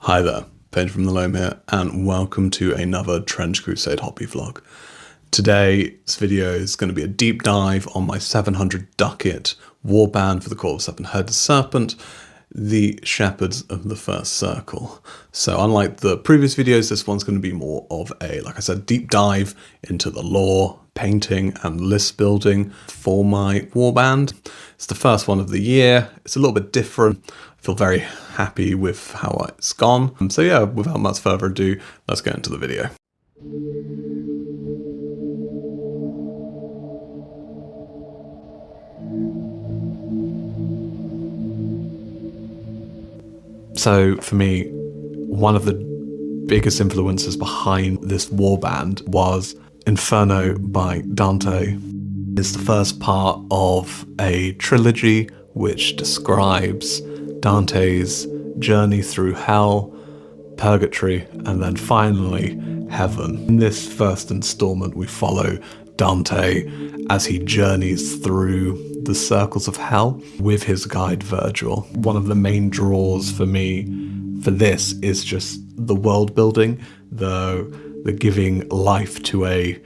Hi there, Paige from the Loam here, and welcome to another Trench Crusade hobby vlog. Today's video is going to be a deep dive on my 700 ducat warband for the Call of Seven Headed Serpent, the Shepherds of the First Circle. So unlike the previous videos, this one's going to be more of a, like I said, deep dive into the lore, painting and list building for my warband. It's the first one of the year. It's a little bit different. I feel very happy with how it's gone. So yeah, without much further ado, let's get into the video. So for me, one of the biggest influences behind this warband was Inferno by Dante. It's the first part of a trilogy which describes Dante's journey through hell, purgatory, and then finally heaven. In this first installment, we follow Dante as he journeys through the circles of hell with his guide Virgil. One of the main draws for me for this is just the world building, the giving life to a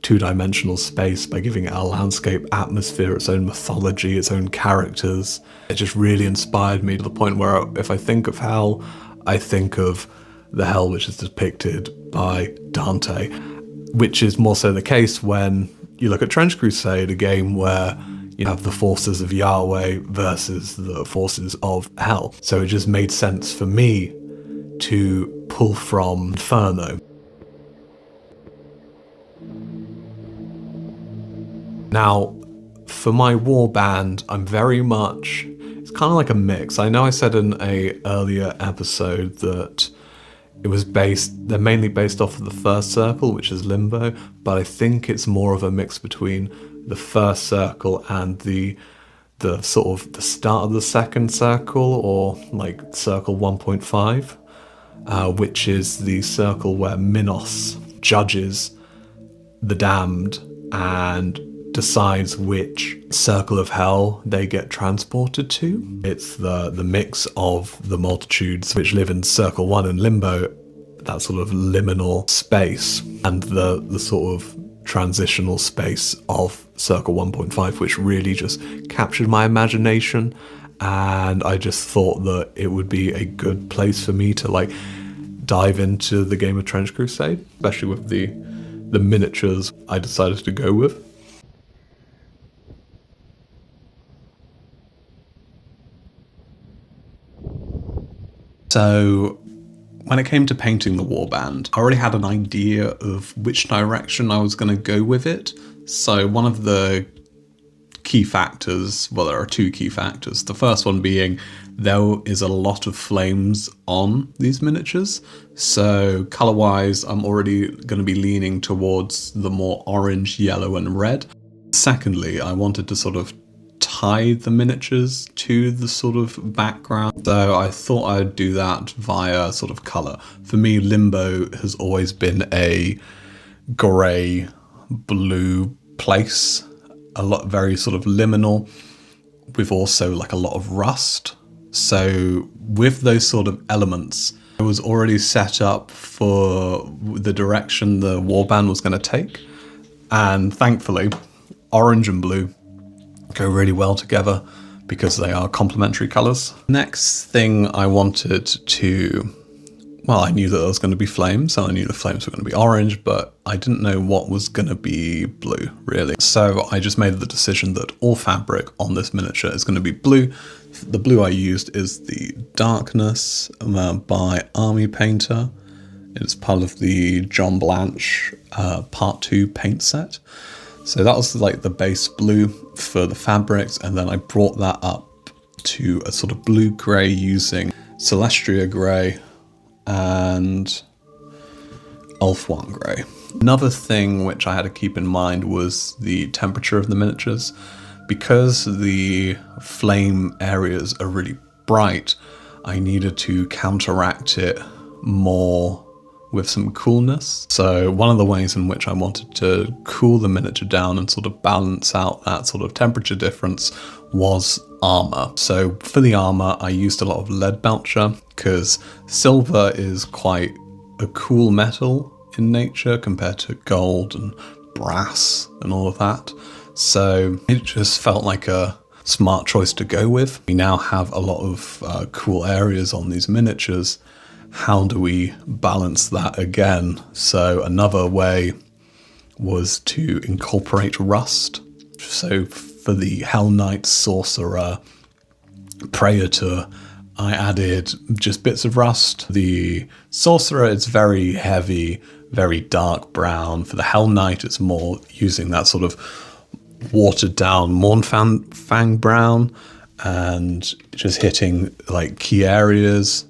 two-dimensional space by giving it a landscape, atmosphere, its own mythology, its own characters. It just really inspired me to the point where if I think of hell, I think of the hell which is depicted by Dante, which is more so the case when you look at Trench Crusade, a game where you have the forces of Yahweh versus the forces of hell. So it just made sense for me to pull from Inferno. Now, for my warband, I'm very much, it's kind of like a mix. I know I said in a earlier episode that they're mainly based off of the first circle, which is Limbo, but I think it's more of a mix between the first circle and the sort of the start of the second circle, or like circle 1.5, which is the circle where Minos judges the damned and decides which circle of hell they get transported to. It's the mix of the multitudes which live in circle 1 and Limbo, that sort of liminal space, and the sort of transitional space of circle 1.5, which really just captured my imagination. And I just thought that it would be a good place for me to like dive into the game of Trench Crusade, especially with the miniatures I decided to go with. So when it came to painting the warband, I already had an idea of which direction I was going to go with it. So one of the key factors, well, there are two key factors. The first one being there is a lot of flames on these miniatures. So color-wise, I'm already going to be leaning towards the more orange, yellow, and red. Secondly, I wanted to sort of tie the miniatures to the sort of background, so I thought I'd do that via sort of color. For me, Limbo has always been a grey blue place, very sort of liminal, with also like a lot of rust. So with those sort of elements, I was already set up for the direction the warband was going to take, and thankfully orange and blue go really well together because they are complementary colors. Next thing I wanted to, well, I knew that there was going to be flames, so I knew the flames were going to be orange, but I didn't know what was going to be blue, really. So I just made the decision that all fabric on this miniature is going to be blue. The blue I used is the Darkness by Army Painter. It's part of the John Blanche Part 2 paint set. So that was like the base blue for the fabrics, and then I brought that up to a sort of blue-grey using Celestia Grey and Ulthuan Grey. Another thing which I had to keep in mind was the temperature of the miniatures. Because the flame areas are really bright, I needed to counteract it more with some coolness. So one of the ways in which I wanted to cool the miniature down and sort of balance out that sort of temperature difference was armor. So for the armor, I used a lot of lead belcher because silver is quite a cool metal in nature compared to gold and brass and all of that. So it just felt like a smart choice to go with. We now have a lot of cool areas on these miniatures. How do we balance that again? So another way was to incorporate rust. So for the Hell Knight, Sorcerer, Praetor, I added just bits of rust. The Sorcerer is very heavy, very dark brown. For the Hell Knight, it's more using that sort of watered down Mournfang brown and just hitting like key areas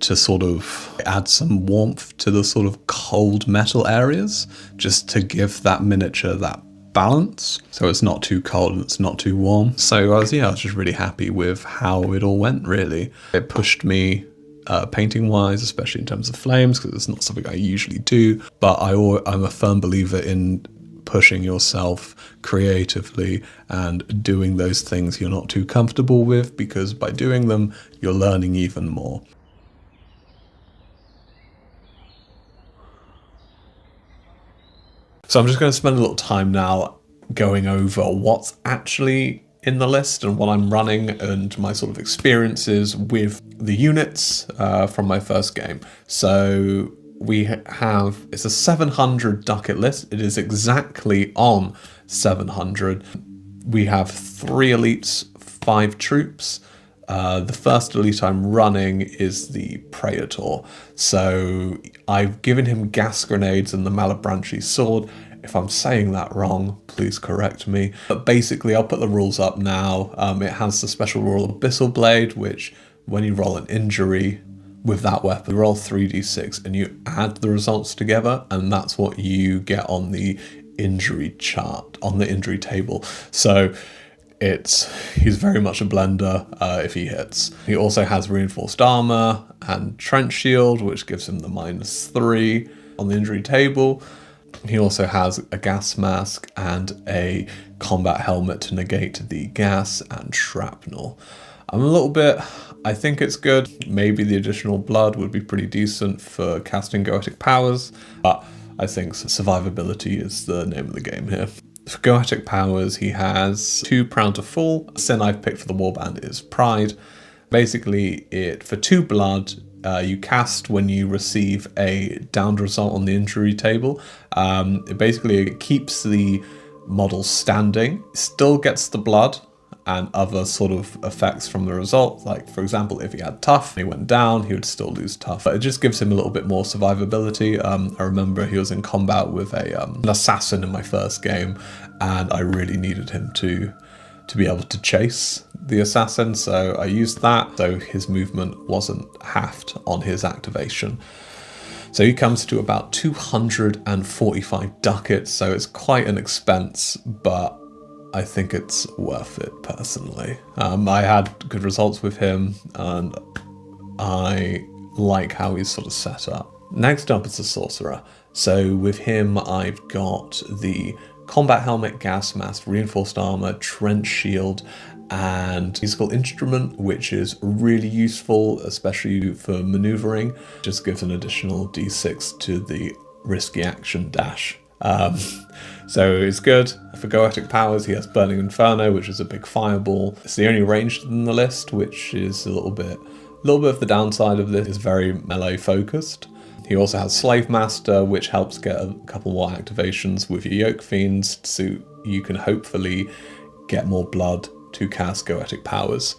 to sort of add some warmth to the sort of cold metal areas, just to give that miniature that balance, so it's not too cold and it's not too warm. So I was just really happy with how it all went, really. It pushed me painting wise, especially in terms of flames, because it's not something I usually do, but I'm a firm believer in pushing yourself creatively and doing those things you're not too comfortable with, because by doing them you're learning even more. So I'm just going to spend a little time now going over what's actually in the list and what I'm running and my sort of experiences with the units from my first game. So we have, it's a 700 ducat list. It is exactly on 700. We have 3 elites, 5 troops. The first elite I'm running is the Praetor. So I've given him gas grenades and the Malabranchi sword. If I'm saying that wrong, please correct me. But basically, I'll put the rules up now. It has the special rule of Abyssal Blade, which when you roll an injury with that weapon, you roll 3d6 and you add the results together, and that's what you get on the injury chart, on the injury table. So he's very much a blender if he hits. He also has reinforced armor and trench shield, which gives him the -3 on the injury table. He also has a gas mask and a combat helmet to negate the gas and shrapnel. I think it's good. Maybe the additional blood would be pretty decent for casting Goetic powers, but I think survivability is the name of the game here. For Goetic powers, he has 2 Proud to Fall. The sin I've picked for the Warband is Pride. Basically, for 2 blood, you cast when you receive a downed result on the injury table. It keeps the model standing, still gets the blood and other sort of effects from the result. Like, for example, if he had tough and he went down, he would still lose tough. But it just gives him a little bit more survivability. I remember he was in combat with an assassin in my first game, and I really needed him to be able to chase the assassin, so I used that, so his movement wasn't halved on his activation. So he comes to about 245 ducats, so it's quite an expense, but I think it's worth it personally. I had good results with him, and I like how he's sort of set up. Next up is the Sorcerer. So with him, I've got the combat helmet, gas mask, reinforced armor, trench shield, and musical instrument, which is really useful, especially for maneuvering. Just gives an additional d6 to the risky action dash. So it's good. For Goetic powers, he has Burning Inferno, which is a big fireball. It's the only ranged in the list, which is a little bit of the downside of this. Is very melee focused. He also has Slave Master, which helps get a couple more activations with your Yoke Fiends, so you can hopefully get more blood to cast Goetic powers.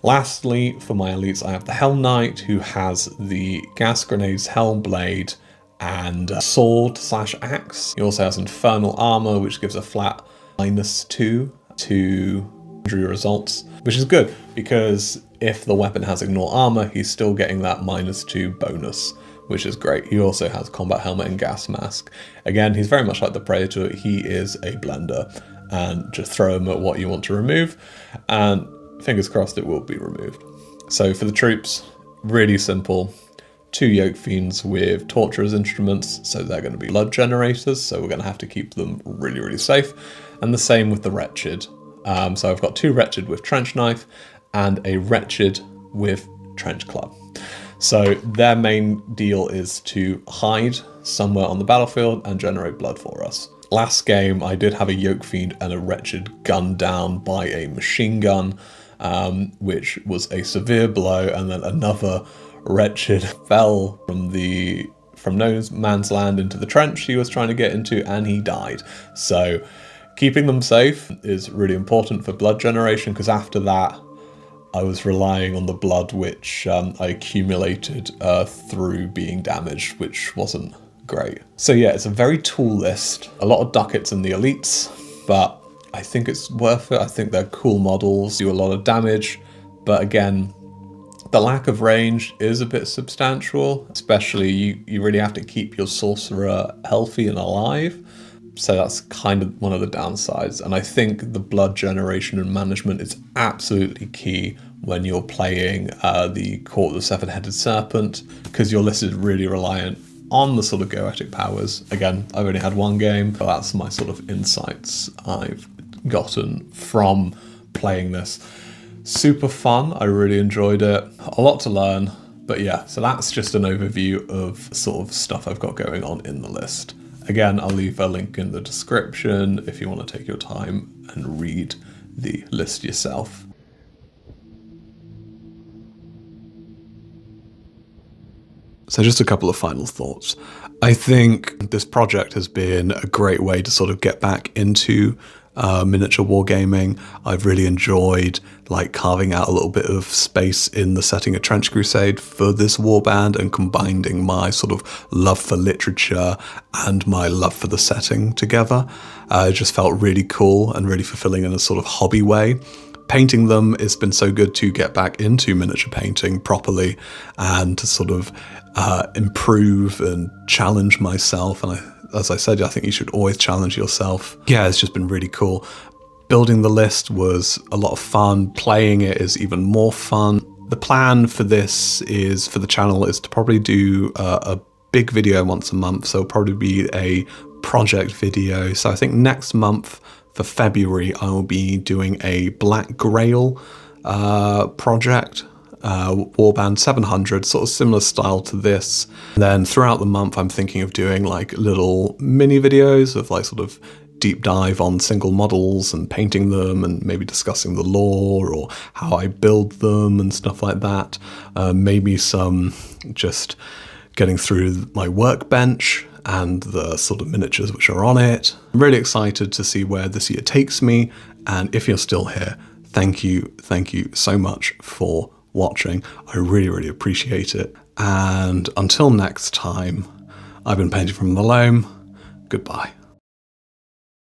Lastly, for my elites, I have the Hell Knight, who has the Gas Grenades, Hellblade, and sword/axe. He also has Infernal Armor, which gives a flat -2 to injury results, which is good, because if the weapon has Ignore Armor, he's still getting that -2 bonus, which is great. He also has Combat Helmet and Gas Mask. Again, he's very much like the Praetor. He is a blender, and just throw him at what you want to remove, and fingers crossed it will be removed. So for the troops, really simple. 2 Yoke Fiends with Torturer's instruments, so they're going to be blood generators, so we're going to have to keep them really, really safe. And the same with the Wretched. So I've got 2 Wretched with Trench Knife and a Wretched with Trench Club. So their main deal is to hide somewhere on the battlefield and generate blood for us. Last game, I did have a Yoke Fiend and a Wretched gunned down by a machine gun, which was a severe blow, and then another Wretched fell from no man's land into the trench he was trying to get into, and he died. So keeping them safe is really important for blood generation, because after that I was relying on the blood which I accumulated through being damaged, which wasn't great. So yeah, it's a very tool list, a lot of ducats in the elites, but I think it's worth it. I think they're cool models, do a lot of damage, but again, the lack of range is a bit substantial, especially you really have to keep your sorcerer healthy and alive. So that's kind of one of the downsides. And I think the blood generation and management is absolutely key when you're playing the Court of the Seven Headed Serpent, because your list is really reliant on the sort of goetic powers. Again, I've only had 1 game, but that's my sort of insights I've gotten from playing this. Super fun, I really enjoyed it. A lot to learn, but yeah, so that's just an overview of sort of stuff I've got going on in the list. Again, I'll leave a link in the description if you want to take your time and read the list yourself. So just a couple of final thoughts. I think this project has been a great way to sort of get back into miniature wargaming. I've really enjoyed like carving out a little bit of space in the setting of Trench Crusade for this warband and combining my sort of love for literature and my love for the setting together. It just felt really cool and really fulfilling in a sort of hobby way. Painting them, it's been so good to get back into miniature painting properly and to sort of improve and challenge myself. And as I said, I think you should always challenge yourself. Yeah, it's just been really cool. Building the list was a lot of fun. Playing it is even more fun. The plan for this is, for the channel, is to probably do a big video once a month. So it'll probably be a project video. So I think next month for February, I will be doing a Black Grail project. Warband 700, sort of similar style to this. And then throughout the month, I'm thinking of doing like little mini videos of like sort of deep dive on single models and painting them and maybe discussing the lore or how I build them and stuff like that. Maybe some just getting through my workbench and the sort of miniatures which are on it. I'm really excited to see where this year takes me. And if you're still here, thank you so much for watching. I really, really appreciate it. And until next time, I've been painting from the loam. Goodbye.